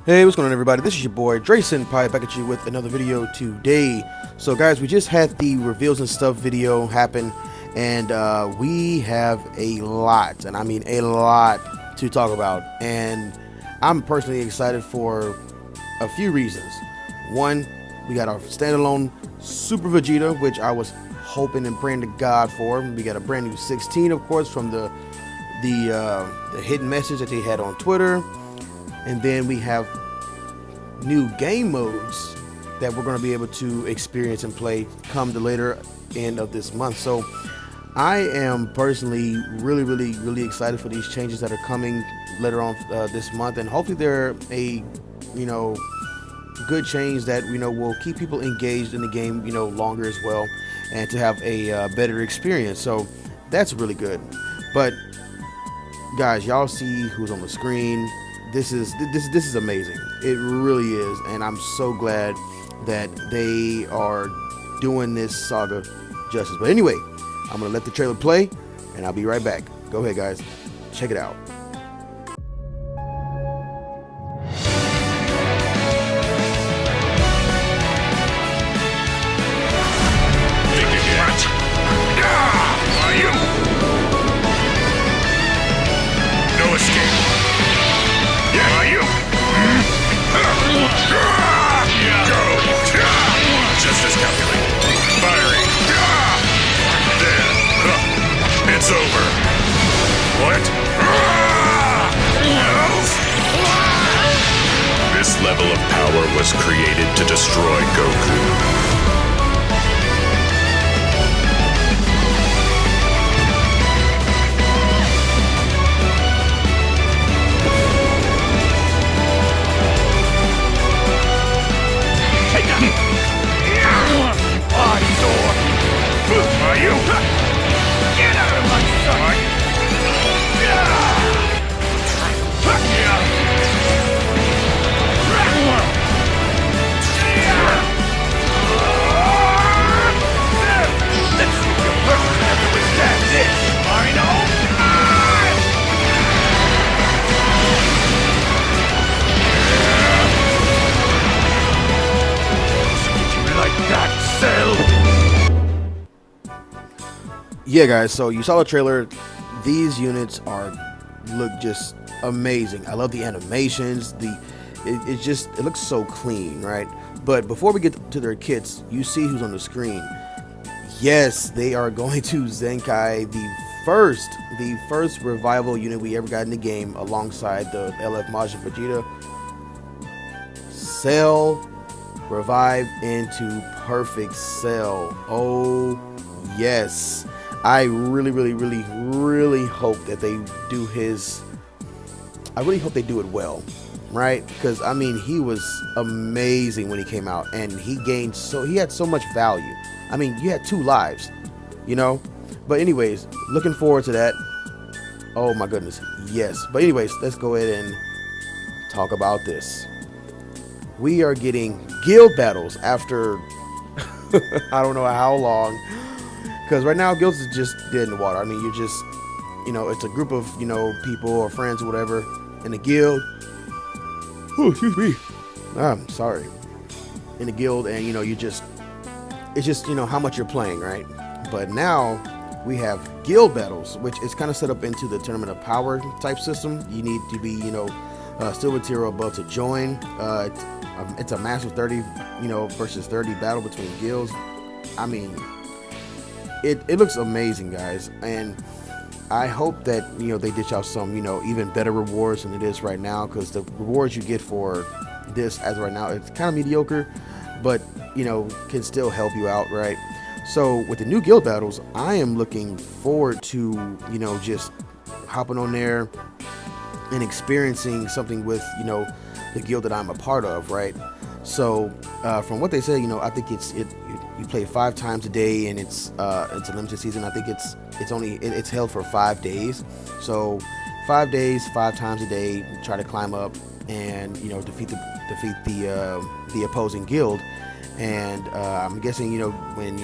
Hey, what's going on, everybody? This is your boy Dre Senpai back at you with another video today. So guys, we just had the reveals and stuff video happen, and we have a lot, and I mean a lot to talk about, and I'm personally excited for a few reasons. One, we got our standalone Super Vegeta, which I was hoping and praying to God for. We got a brand new 16, of course, from the hidden message that they had on Twitter. And then we have new game modes that we're going to be able to experience and play come the later end of this month. So I am personally really excited for these changes that are coming later on this month, and hopefully they're a good change that will keep people engaged in the game longer as well, and to have a better experience. So that's really good. But guys, y'all see who's on the screen. This is amazing. It really is, and I'm so glad that they are doing this saga justice. But anyway, I'm gonna let the trailer play, and I'll be right back. Go ahead, guys, check it out. It's over. What? This level of power was created to destroy Goku. Are you? Get out of my sight! Let's see your person after we stand this, Rhino! You like that, Cell? Yeah, guys, so you saw the trailer. These units look just amazing. I love the animations. It looks so clean, right? But before we get to their kits, you see who's on the screen. Yes, they are going to Zenkai, the first revival unit we ever got in the game, alongside the LF Majin Vegeta. Cell revived into perfect Cell. Oh yes. I really hope that they do his. I really hope they do it well, right? Because I mean, he was amazing when he came out, and he had so much value. I mean, you had 2 lives, But anyways, looking forward to that. Oh my goodness, yes. But anyways, let's go ahead and talk about this. We are getting guild battles after I don't know how long. Because right now, guilds is just dead in the water. I mean, you're just, it's a group of, people or friends or whatever in a guild. Oh, excuse me. I'm sorry. In a guild, and, it's just, how much you're playing, right? But now we have guild battles, which is kind of set up into the Tournament of Power type system. You need to be, silver tier or above to join. It's a massive 30, versus 30 battle between guilds. I mean, it looks amazing, guys, and I hope that they dish out some even better rewards than it is right now, because the rewards you get for this as right now, it's kind of mediocre, but can still help you out, right? So with the new guild battles, I am looking forward to just hopping on there and experiencing something with the guild that I'm a part of, right? So from what they say, I think you play 5 times a day, and it's a limited season. I think it's held for 5 days. So 5 days, 5 times a day, try to climb up and defeat the opposing guild. And I'm guessing when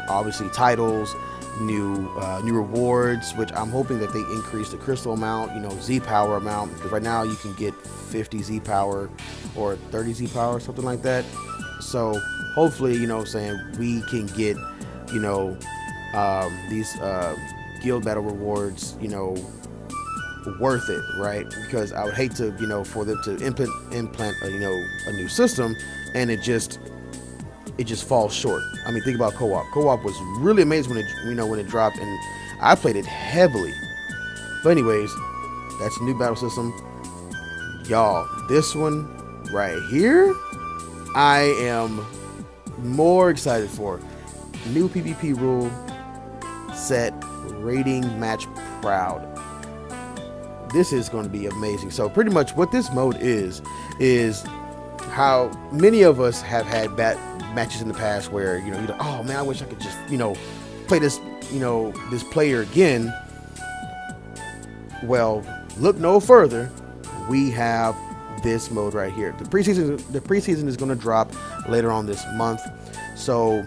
obviously titles, new rewards, which I'm hoping that they increase the crystal amount, Z power amount, because right now you can get 50 Z power or 30 Z power, something like that. So hopefully, we can get, these guild battle rewards, worth it, right? Because I would hate to, for them to implant a new system and it just falls short. I mean, think about co-op. Co-op was really amazing when it dropped, and I played it heavily. But anyways, that's a new battle system, y'all. This one right here, I am more excited for. New PvP rule set, rating match proud. This is going to be amazing. So pretty much what this mode is how many of us have had matches in the past where you're like, oh man, I wish I could just play this this player again. Well, look no further. We have this mode right here. The preseason is going to drop later on this month. So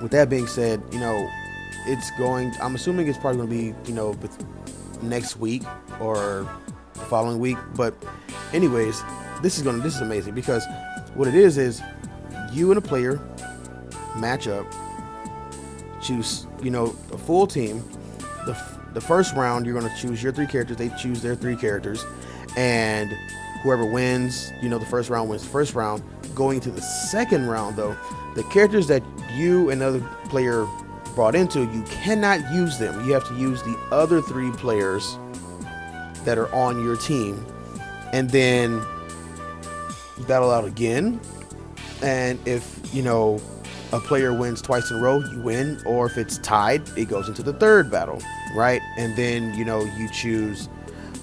with that being said, I'm assuming it's probably going to be next week or the following week. But anyways, this is amazing, because what it is you and a player match up, choose a full team. The first round, you're going to choose your 3 characters, they choose their 3 characters, and whoever wins, the first round wins the first round. Going to the second round, though, the characters that you and another player brought into, you cannot use them. You have to use the other 3 players that are on your team, and then battle out again. And if a player wins twice in a row, you win. Or if it's tied, it goes into the third battle, right? And then you choose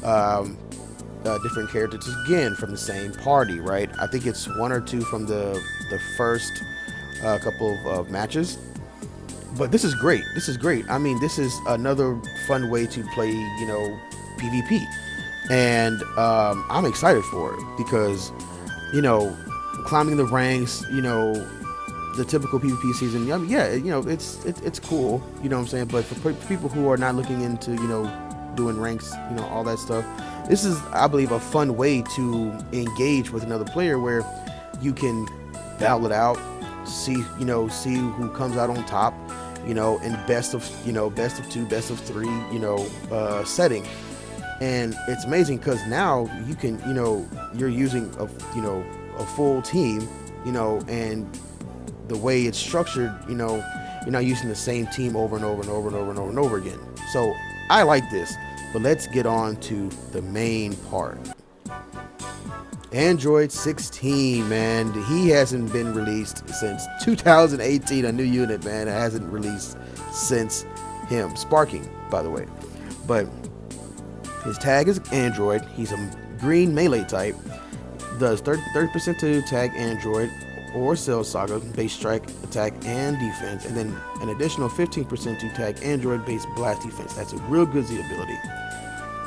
different characters again from the same party, right? I think it's 1 or 2 from the first couple of matches. But this is great. I mean, this is another fun way to play PvP, and I'm excited for it, because climbing the ranks, the typical PvP season, I mean, yeah, it's cool, what I'm saying. But for people who are not looking into doing ranks, all that stuff, this is, I believe, a fun way to engage with another player, where you can battle it out, see who comes out on top, in best of 2, best of 3, setting. And it's amazing, because now you can, you're using a full team, and the way it's structured, you're not using the same team over and over and over and over and over and over again. So I like this. But let's get on to the main part. Android 16, man, he hasn't been released since 2018. A new unit, man, it hasn't released since him. Sparking, by the way. But his tag is Android. He's a green melee type. Does 30% to tag Android or Cell Saga, base strike, attack, and defense. And then an additional 15% to tag Android, base blast defense. That's a real good Z ability.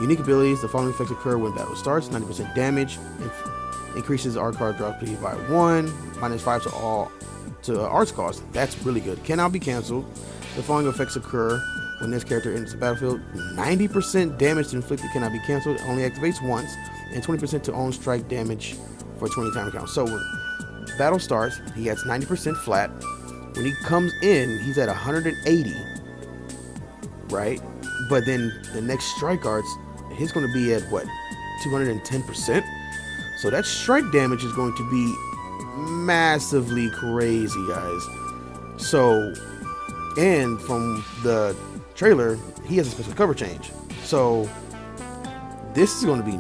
Unique abilities, the following effects occur when battle starts: 90% damage, increases art card drop speed by 1, -5 to arts cost. That's really good. Cannot be canceled. The following effects occur when this character enters the battlefield: 90% damage inflicted cannot be canceled, it only activates once, and 20% to own strike damage for a 20 time count. So when battle starts, he gets 90% flat. When he comes in, he's at 180, right? But then the next strike arts, he's going to be at what, 210%. So that strike damage is going to be massively crazy, guys. So, and from the trailer, he has a special cover change. So this is going to be,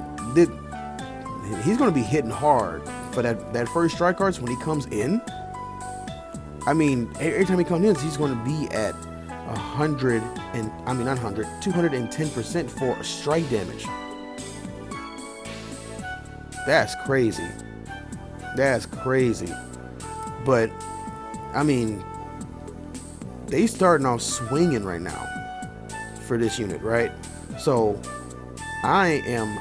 he's going to be hitting hard for that first strike arts when he comes in. I mean, every time he comes in, he's going to be at 210% for strike damage. That's crazy. That's crazy. But I mean, they starting off swinging right now for this unit, right? So I am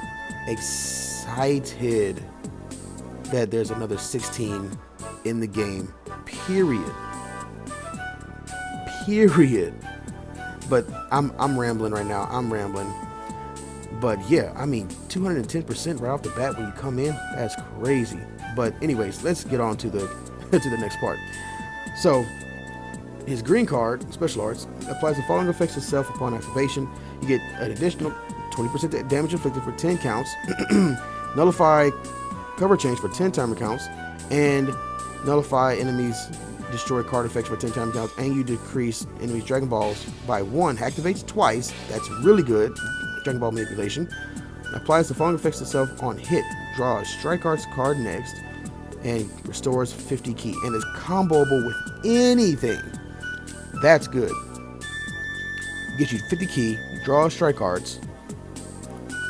excited that there's another 16 in the game. Period. But I'm rambling right now. I'm rambling. But yeah, I mean, 210% right off the bat when you come in. That's crazy. But anyways, let's get on to the to the next part. So his green card, special arts, applies the following effects itself upon activation. You get an additional 20% damage inflicted for 10 counts, nullify cover change for 10 timer counts, and nullify enemies destroy card effects for 10 timer counts, and you decrease enemies Dragon Balls by 1. Activates twice. That's really good. Dragon Ball manipulation. Applies the following effects itself on hit. Draw a Strike Arts card next, and restores 50 ki, and is comboable with anything. That's good. Get you 50 ki, draw a Strike Arts.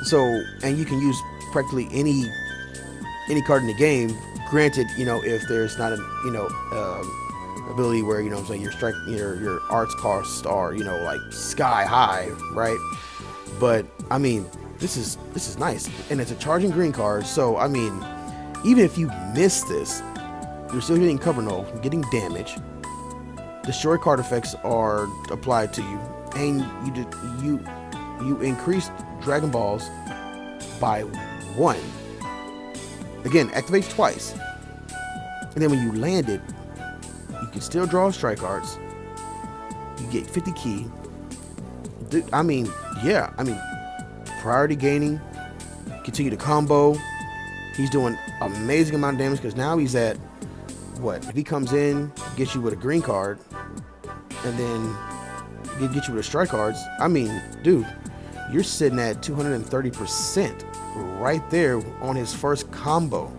So, and you can use practically any card in the game. Granted, if there's not a ability where I'm saying your arts costs are like sky high, right? But I mean, this is nice, and it's a charging green card. So I mean, even if you miss this, you're still getting cover null, getting damage. Destroy card effects are applied to you, and you increase Dragon Balls by 1. Again, activates twice, and then when you land it, you can still draw Strike Arts. You get 50 ki. I mean, yeah. I mean, priority gaining, continue to combo. He's doing amazing amount of damage because now he's at what? If he comes in, gets you with a green card, and then get you with a Strike Cards. I mean, dude, you're sitting at 230% right there on his first combo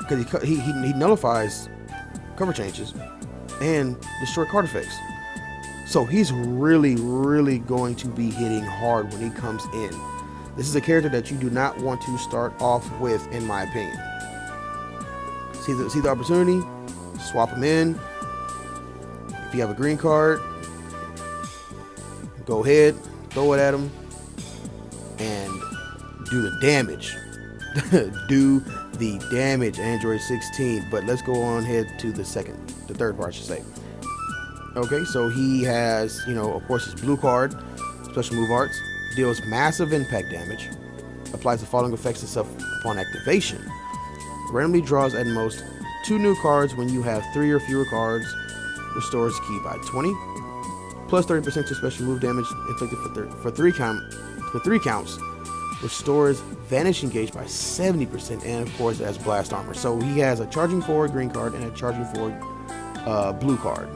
because he nullifies cover changes and destroy card effects. So he's really, really going to be hitting hard when he comes in. This is a character that you do not want to start off with, in my opinion. See the opportunity, swap him in. If you have a green card, go ahead, throw it at him, and do the damage. Do the damage, Android 16. But let's go on ahead to the third part, I should say. Okay, so he has, of course, his blue card, special move arts, deals massive impact damage, applies the following effects itself upon activation, randomly draws at most 2 new cards when you have 3 or fewer cards, restores ki by 20, plus 30% to special move damage inflicted for 3 counts, restores Vanishing Gauge by 70%, and of course it has blast armor. So he has a charging forward green card and a charging forward blue card.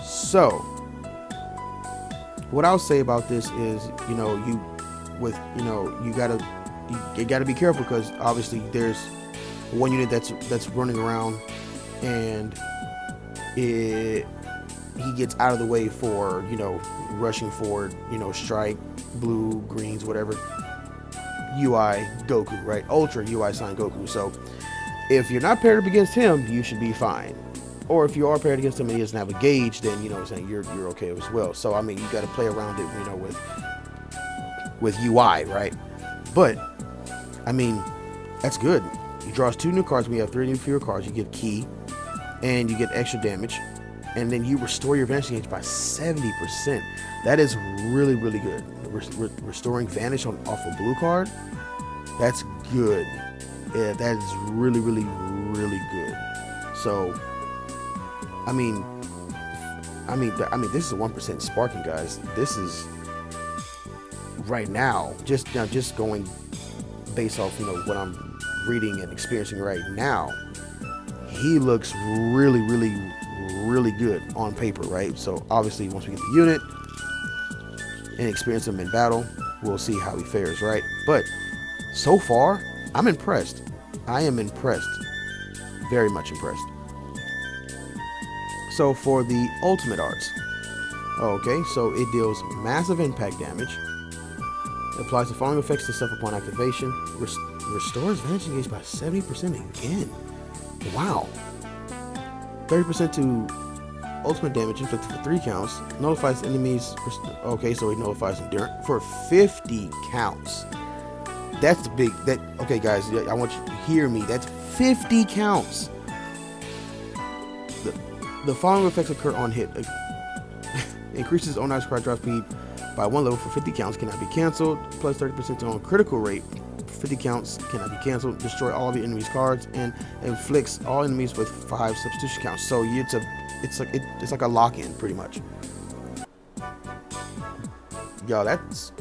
So what I'll say about this is, you gotta be careful because obviously there's one unit that's running around and he gets out of the way for rushing forward, strike, blue, greens, whatever. UI Goku, right? Ultra UI sign Goku. So if you're not paired up against him, you should be fine. Or if you are paired against him and he doesn't have a gauge, then you're okay as well. So I mean, you got to play around it, with UI, right? But I mean, that's good. He draws 2 new cards. We have 3 new fewer cards. You get ki, and you get extra damage, and then you restore your Vanishing Gauge by 70%. That is really, really good. Restoring Vanish off a blue card, that's good. Yeah, that is really, really, really good. So I mean, this is a 1% sparking, guys. This is right now, just going based off, what I'm reading and experiencing right now. He looks really, really, really good on paper, right? So obviously, once we get the unit and experience him in battle, we'll see how he fares, right? But so far, I'm impressed. I am impressed, very much impressed. So for the ultimate arts, okay, so it deals massive impact damage, it applies the following effects to stuff upon activation, restores Vanishing Gauge by 70% again. Wow. 30% to ultimate damage inflicted for 3 counts, nullifies enemies, okay, so he nullifies endurance for 50 counts. That's the big, okay guys, I want you to hear me, that's 50 counts. The following effects occur on hit. Increases own card drop speed by 1 level for 50 counts, cannot be canceled. Plus 30% on critical rate. 50 counts, cannot be canceled. Destroy all of your enemies' cards and inflicts all enemies with 5 substitution counts. So it's like a lock-in pretty much. Yo, that's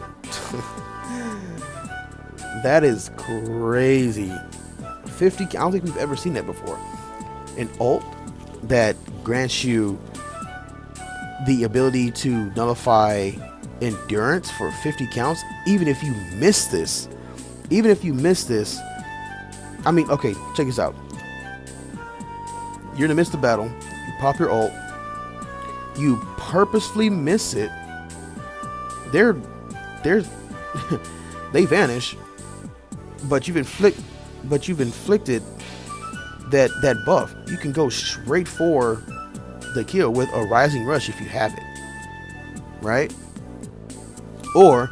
that is crazy. 50. I don't think we've ever seen that before. An ult that grants you the ability to nullify endurance for 50 counts, even if you miss this. I mean, okay, check this out. You're in the midst of battle, you pop your ult, you purposefully miss it, there's they vanish, but you've inflicted that buff. You can go straight for the kill with a rising rush if you have it, right? Or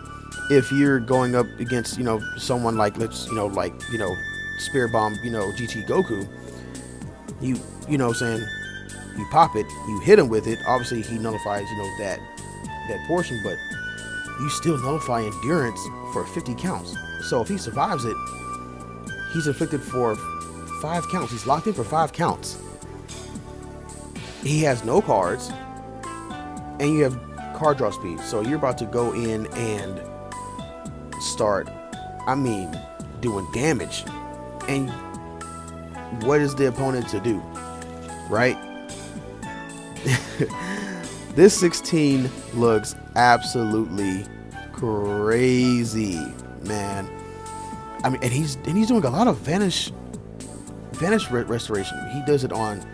if you're going up against, someone like, Spirit Bomb, GT Goku, you know what I'm saying, you pop it, you hit him with it, obviously he nullifies, that portion, but you still nullify endurance for 50 counts. So if he survives it, he's inflicted for 5 counts. He's locked in for 5 counts. He has no cards, and you have card draw speed. So you're about to go in and start, doing damage. And what is the opponent to do, right? This 16 looks absolutely crazy, man. And he's doing a lot of vanish restoration. He does it on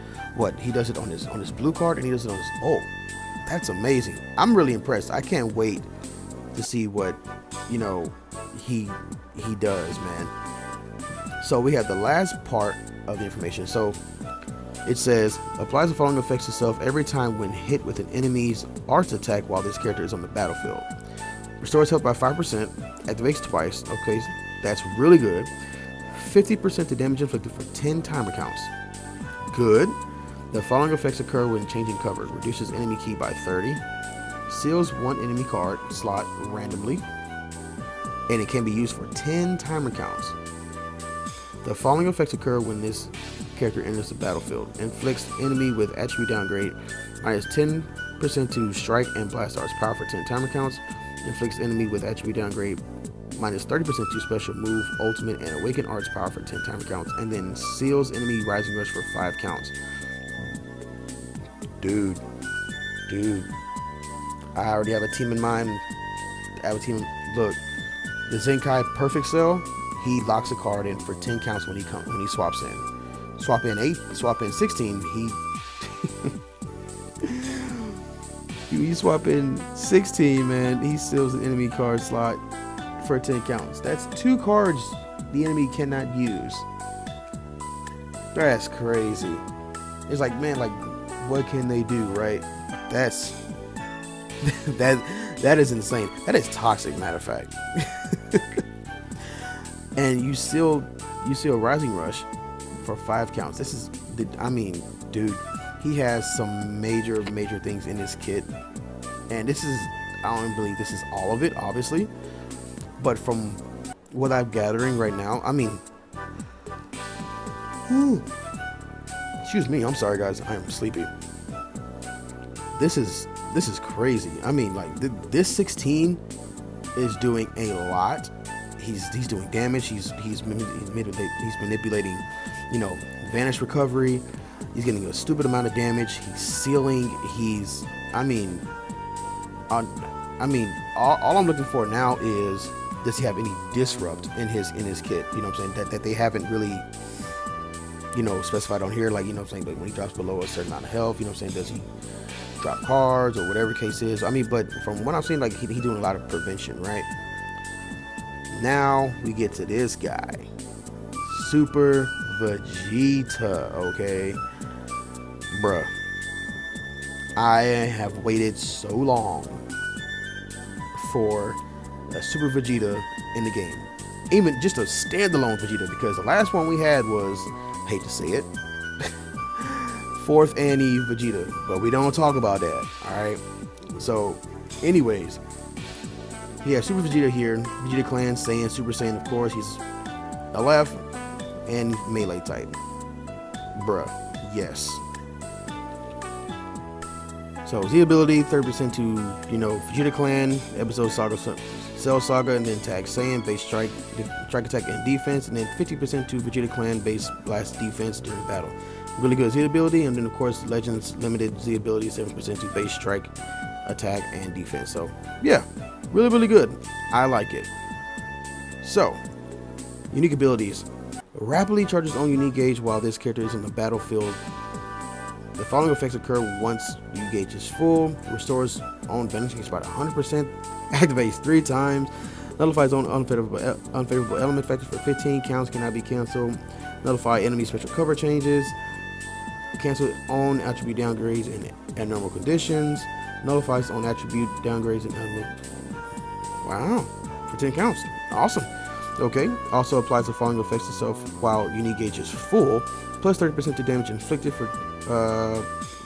He does it on his blue card, and he does it on his ult. That's amazing. I'm really impressed. I can't wait to see what he does, man. So we have the last part of the information. So it says, applies the following effects to self every time when hit with an enemy's arts attack while this character is on the battlefield. Restores health by 5%, activates twice. Okay, that's really good. 50% to damage inflicted for 10 timer counts. Good. The following effects occur when changing cover. Reduces enemy key by 30. Seals one enemy card slot randomly. And it can be used for 10 timer counts. The following effects occur when this character enters the battlefield. Inflicts enemy with attribute downgrade minus 10% to strike and blast arts power for 10 timer counts. Inflicts enemy with attribute downgrade minus 30% to special move, ultimate, and awaken arts power for 10 timer counts. And then seals enemy rising rush for 5 counts. Dude, I already have a team in mind. Look, the Zenkai Perfect Cell, he locks a card in for 10 counts when he swaps in. Swap in 8, swap in 16, you swap in 16, man, he seals the enemy card slot for 10 counts. That's 2 cards the enemy cannot use. That's crazy. It's like, man, like, what can they do, right? That's that is insane. That is toxic, matter of fact. And you seal Rising Rush for 5 counts. This is, dude, he has some major things in this kit, and this is, I don't believe this is all of it, obviously, but from what I'm gathering right now, excuse me, I'm sorry guys, I am sleepy. This is crazy. This 16 is doing a lot. He's doing damage. He's manipulating, vanish recovery. He's getting a stupid amount of damage. He's sealing. All I'm looking for now is, does he have any disrupt in his kit? You know what I'm saying? That they haven't really, specified on here. Like, but when he drops below a certain amount of health, does he drop cards or whatever the case is? But from what I've seen, like, he's doing a lot of prevention, right? Now we get to this guy, Super Vegeta. Okay, bruh, I have waited so long for a Super Vegeta in the game, even just a standalone Vegeta, because the last one we had was, hate to say it, 4th Annie Vegeta, but we don't talk about that. All right, So, anyways, he has Super Vegeta here, Vegeta Clan, Saiyan, Super Saiyan, of course. He's LF and melee type. Bruh, yes. So his ability, 30% to, Vegeta Clan, Episode Saga, Cell Saga, and then Tag Saiyan, base strike attack and defense, and then 50% to Vegeta Clan, base blast defense during battle. Really good Z ability, and then of course Legends limited Z ability, 7% to base strike attack and defense. So yeah, really good. I like it. So unique abilities: rapidly charges own unique gauge while this character is in the battlefield. The following effects occur once unique gauge is full: restores own vanishing spot 100%, activates 3 times, nullifies own unfavorable element factors for 15 counts, cannot be canceled, nullify enemy special cover changes, cancel own attribute downgrades in abnormal conditions, nullifies own attribute downgrades in abnormal. Wow, for 10 counts. Awesome. Okay, also applies the following effects to itself while unique gauge is full, plus 30% to damage inflicted for,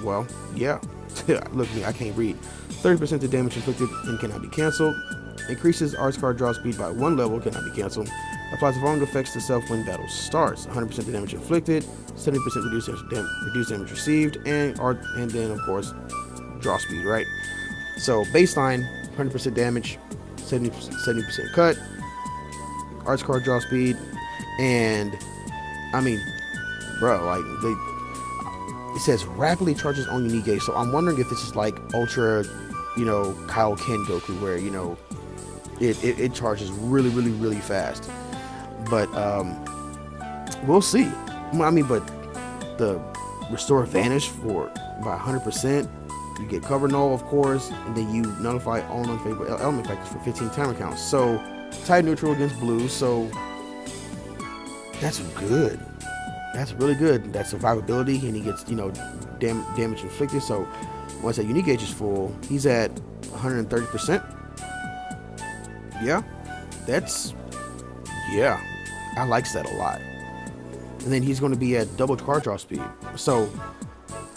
well, yeah. Look at me, I can't read. 30% to damage inflicted and cannot be canceled. Increases arts card draw speed by 1 level, cannot be canceled. Applies the following effects to self when battle starts: 100% to damage inflicted, 70% reduced damage received, and then of course draw speed, right? So baseline, 100% damage, 70% cut, arts card draw speed, and I mean, bro, like it says rapidly charges on unique gauge. So I'm wondering if this is like Ultra, Kaioken Goku, where it charges really fast. But we'll see. I mean, but the restore vanish for by 100%. You get cover null, of course, and then you nullify all unfavorable element factors for 15 timer counts. So type neutral against blue. So that's good. That's really good. That survivability, and he gets damage inflicted. So once that unique gauge is full, he's at 130%. Yeah, I like that a lot. And then he's going to be at double card draw speed. So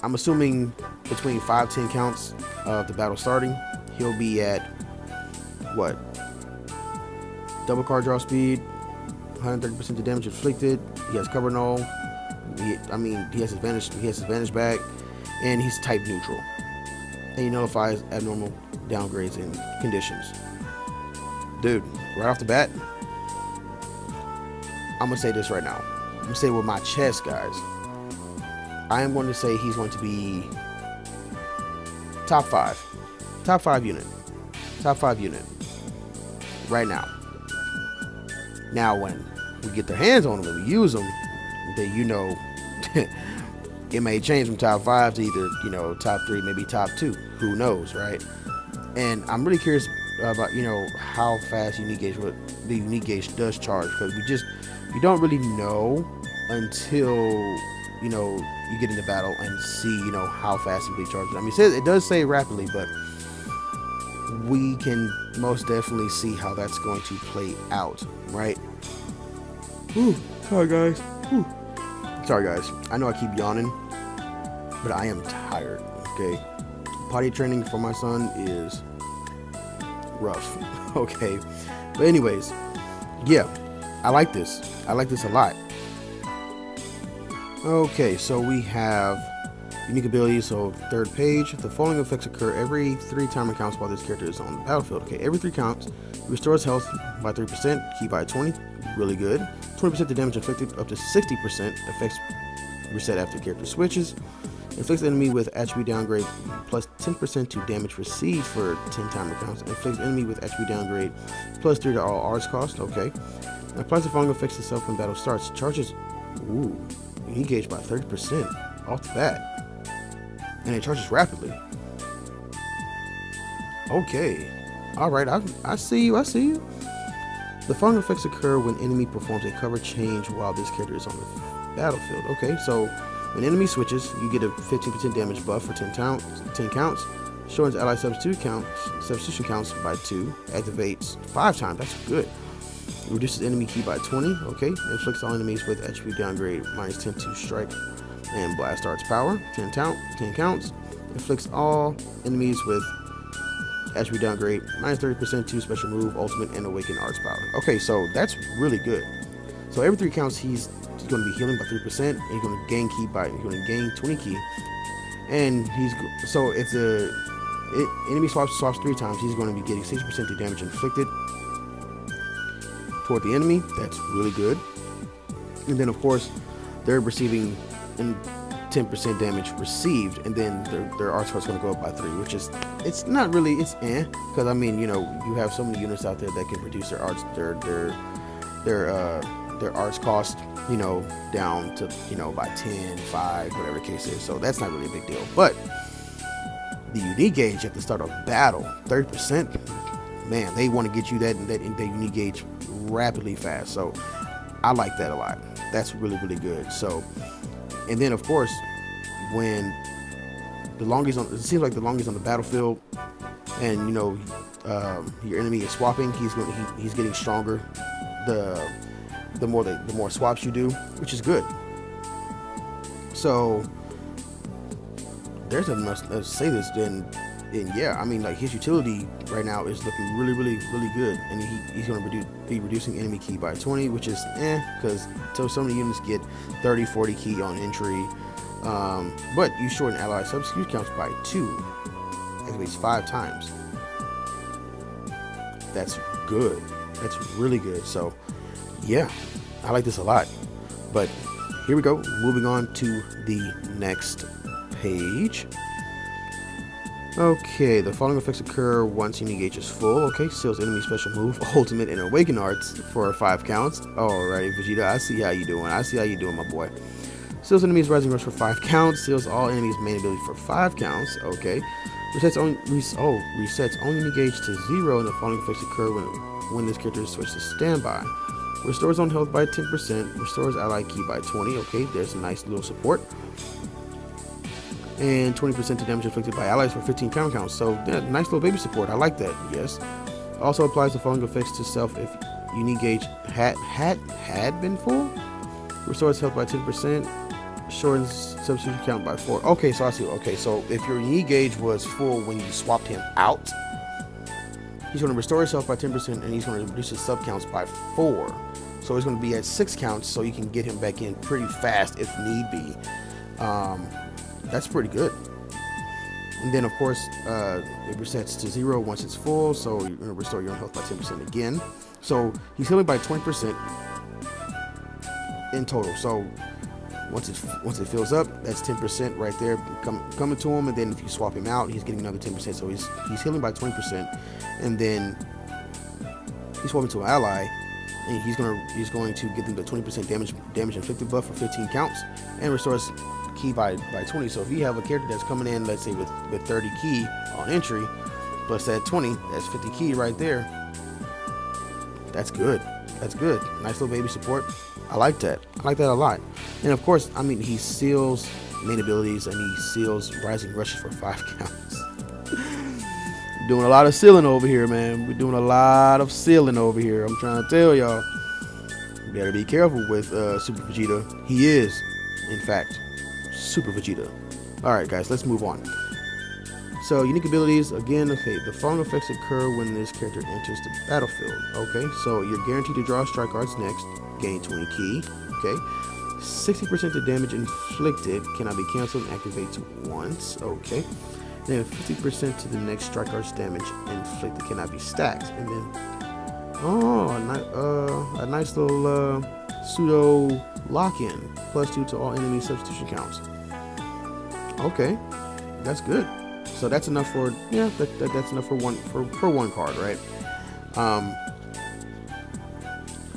I'm assuming between 5-10 counts of the battle starting, he'll be at what? Double card draw speed, 130% to damage inflicted. He has cover null. He has his vanish back, and he's type neutral. And he nullifies abnormal downgrades and conditions. Dude, right off the bat, I'm gonna say this right now. I'm gonna say with my chest, guys. I am going to say he's going to be top 5 unit right now. Now, when we get their hands on them and we use them, then it may change from top 5 to either top 3, maybe top 2. Who knows, right? And I'm really curious about how fast the unique gauge does charge, because you don't really know until you get into battle and see how fast it really charges. I mean, it does say rapidly, but we can most definitely see how that's going to play out, right? Whew, sorry guys. I know I keep yawning, but I am tired. Okay, potty training for my son is rough. Okay, but anyways, yeah, I like this a lot. Okay, so we have unique abilities. So third page, the following effects occur every 3 timer counts while this character is on the battlefield. Okay, every 3 counts, restores health by 3%, ki by 20, really good. 20% to damage inflicted, up to 60%. Effects reset after character switches. Inflicts enemy with attribute downgrade plus 10% to damage received for 10 timer counts. Inflicts enemy with attribute downgrade plus 3 to all arts cost. Okay. Applies the following effects to self when battle starts. Charges, engage by 30% off the bat. And it charges rapidly. Okay. Alright, I see you. The following effects occur when enemy performs a cover change while this character is on the battlefield. Okay, so when enemy switches, you get a 15% damage buff for 10 counts. Shortens ally substitution counts by 2. Activates 5 times. That's good. Reduces enemy ki by 20. Okay. Inflicts all enemies with attribute downgrade minus 10 to strike and blast arts power. 10 counts. Inflicts all enemies with attribute downgrade, minus 30% to special move, ultimate, and awakened arts power. Okay, so that's really good. So every 3 counts, he's going to be healing by 3%, and he's going to gain ki by, he's going to gain 20 ki. And so if the enemy swaps 3 times, he's going to be getting 60% to damage inflicted toward the enemy. That's really good. And then of course they're receiving 10% damage received, and then their arts score is going to go up by 3, which is, it's not really, it's because I mean, you know, you have so many units out there that can reduce their arts their arts cost, you know, down to, you know, by 10, 5, whatever the case is. So that's not really a big deal. But the unique gauge at the start of battle, 30%, man, they want to get you that unique gauge rapidly fast. So I like that a lot. That's really, really good. So, and then of course, when the longest it seems like the longest on the battlefield, and you know, your enemy is swapping, he's getting stronger. The more swaps you do, which is good. So there's enough to say this. Then yeah, I mean, like, his utility right now is looking really, really, really good, and he's going to be reducing enemy ki by 20, which is because so some of the units get 30, 40 ki on entry, but you shorten ally substitute counts by 2, activates 5 times. That's good. That's really good. So yeah, I like this a lot. But here we go, moving on to the next page. Okay, the following effects occur once unique gauge is full. Okay, seals enemy special move, ultimate, and awaken arts for 5 counts. Alrighty, Vegeta, I see how you doing. I see how you doing, my boy. Seals enemies rising rush for 5 counts. Seals all enemies main ability for 5 counts. Okay. Resets all unique gauge to 0, and the following effects occur when this character is switched to standby. Restores own health by 10%. Restores ally ki by 20. Okay, there's a nice little support. And 20% to damage inflicted by allies for 15 counts. So yeah, nice little baby support. I like that. Yes. Also applies the following effects to self if unique gauge had been full. Restores health by 10%. Shortens substitute count by 4. Okay, so I see. Okay, so if your unique gauge was full when you swapped him out, he's going to restore himself by 10%, and he's going to reduce his sub counts by 4. So he's going to be at 6 counts, so you can get him back in pretty fast if need be. That's pretty good. And then of course it resets to 0 once it's full, so you're going to restore your own health by 10% again. So he's healing by 20% in total. So once it fills up, that's 10% right there coming to him. And then if you swap him out, he's getting another 10%. So he's healing by 20%, and then he's swapping to an ally, and he's going to give them the 20% damage inflicted buff for 15 counts, and restores ki by 20. So if you have a character that's coming in, let's say with 30 ki on entry, plus that 20, that's 50 ki right there. That's good. That's good. Nice little baby support. I like that. I like that a lot. And of course, I mean, he seals main abilities, and he seals rising rushes for 5 counts. Doing a lot of sealing over here, man. We're doing a lot of sealing over here. I'm trying to tell y'all. You better be careful with Super Vegeta. He is, in fact, Super Vegeta. Alright guys, let's move on. So unique abilities, again, okay, the following effects occur when this character enters the battlefield. Okay, so you're guaranteed to draw strike cards next, gain 20 ki. Okay, 60% of damage inflicted cannot be cancelled and activates once. Okay, and then 50% to the next strike arts damage inflicted cannot be stacked. And then a nice little pseudo lock-in, +2 to all enemy substitution counts. Okay, that's good. So that's enough for, yeah, that's enough for one card, right? I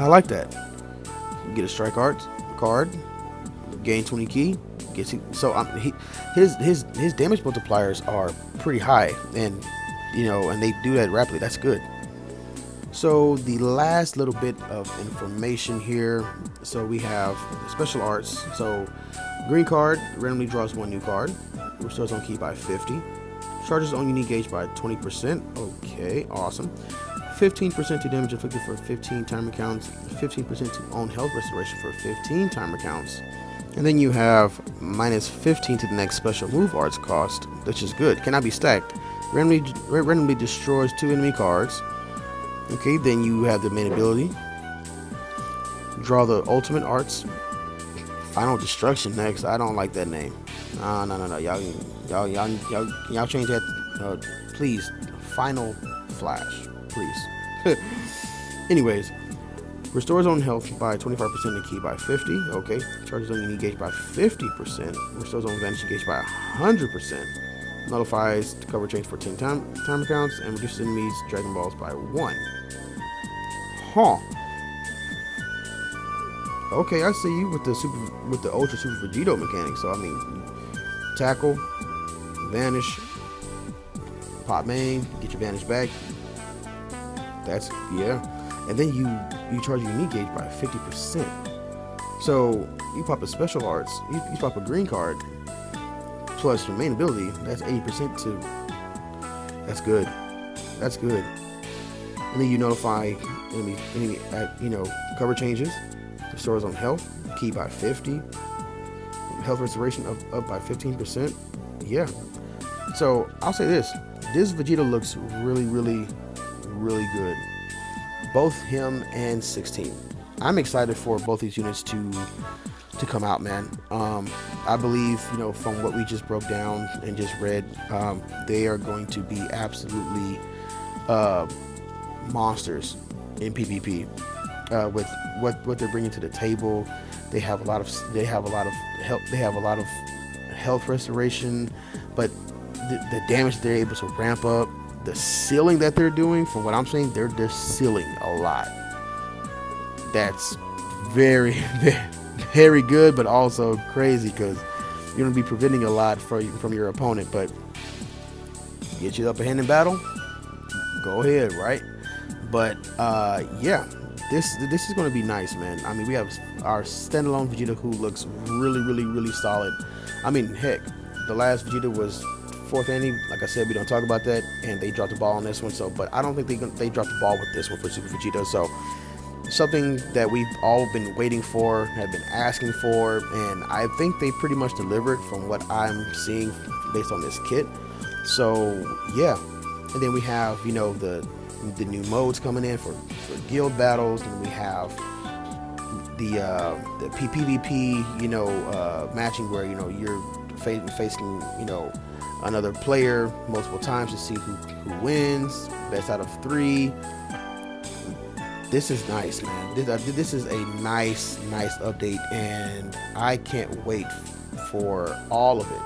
like that. You get a strike art card, gain 20 ki, gets you. So his damage multipliers are pretty high, and you know, and they do that rapidly. That's good. So the last little bit of information here. So we have special arts. So green card randomly draws 1 new card. Restores on ki by 50. Charges on unique gauge by 20%. Okay, awesome. 15% to damage inflicted for 15 timer counts. 15% to own health restoration for 15 timer counts. And then you have -15 to the next special move arts cost, which is good. Cannot be stacked. randomly destroys 2 enemy cards. Okay, then you have the main ability. Draw the ultimate arts. Final Destruction next. I don't like that name. No. Y'all change that, please. Final Flash, please. Anyways, restores own health by 25% and key by 50. Okay, charges on unique gauge by 50%. Restores own vanishing gauge by 100%. Nullifies cover change for 10 time counts and reduces enemies Dragon Balls by 1. Huh. Okay, I see you with the Ultra Super Vegeta mechanic. So I mean, tackle, vanish, pop main, get your vanish back. That's and then you charge your unique gauge by 50%. So you pop a special arts, you pop a green card plus your main ability. That's 80% to. That's good. That's good. And then you notify enemy cover changes. Restores on health, key by 50. Health restoration up by 15%. Yeah. So I'll say this Vegeta looks really, really, really good. Both him and 16. I'm excited for both these units to come out, man. I believe, from what we just broke down and just read, they are going to be absolutely monsters in PvP. With what they're bringing to the table, they have a lot of health restoration, but the damage they're able to ramp up, the sealing that they're doing, from what I'm saying, they're sealing a lot. That's very, very good, but also crazy because you're gonna be preventing a lot from your opponent. But get you the upper hand in battle, go ahead, right? But yeah. This is going to be nice, man. I mean, we have our standalone Vegeta who looks really, really, really solid. I mean, heck, the last Vegeta was 4th ending. Like I said, we don't talk about that, and they dropped the ball on this one. So, but I don't think they dropped the ball with this one for Super Vegeta. So, something that we've all been waiting for, have been asking for, and I think they pretty much delivered from what I'm seeing based on this kit. So, yeah. And then we have, the new modes coming in for guild battles, and we have the PvP matching where you're facing another player multiple times to see who wins, best out of 3. This is nice, man. This is a nice update, and I can't wait for all of it.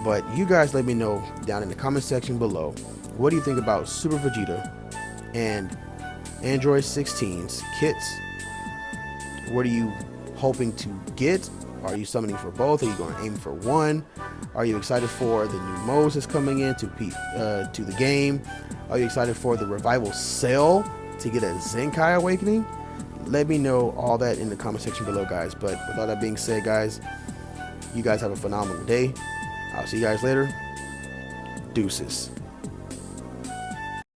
But you guys let me know down in the comment section below, what do you think about Super Vegeta and Android 16's kits? What are you hoping to get? Are you summoning for both? Are you going to aim for one? Are you excited for the new modes that's coming in to the game? Are you excited for the revival cell to get a Zenkai awakening? Let me know all that in the comment section below, guys. But with all that being said, guys, you guys have a phenomenal day. I'll see you guys later. Deuces.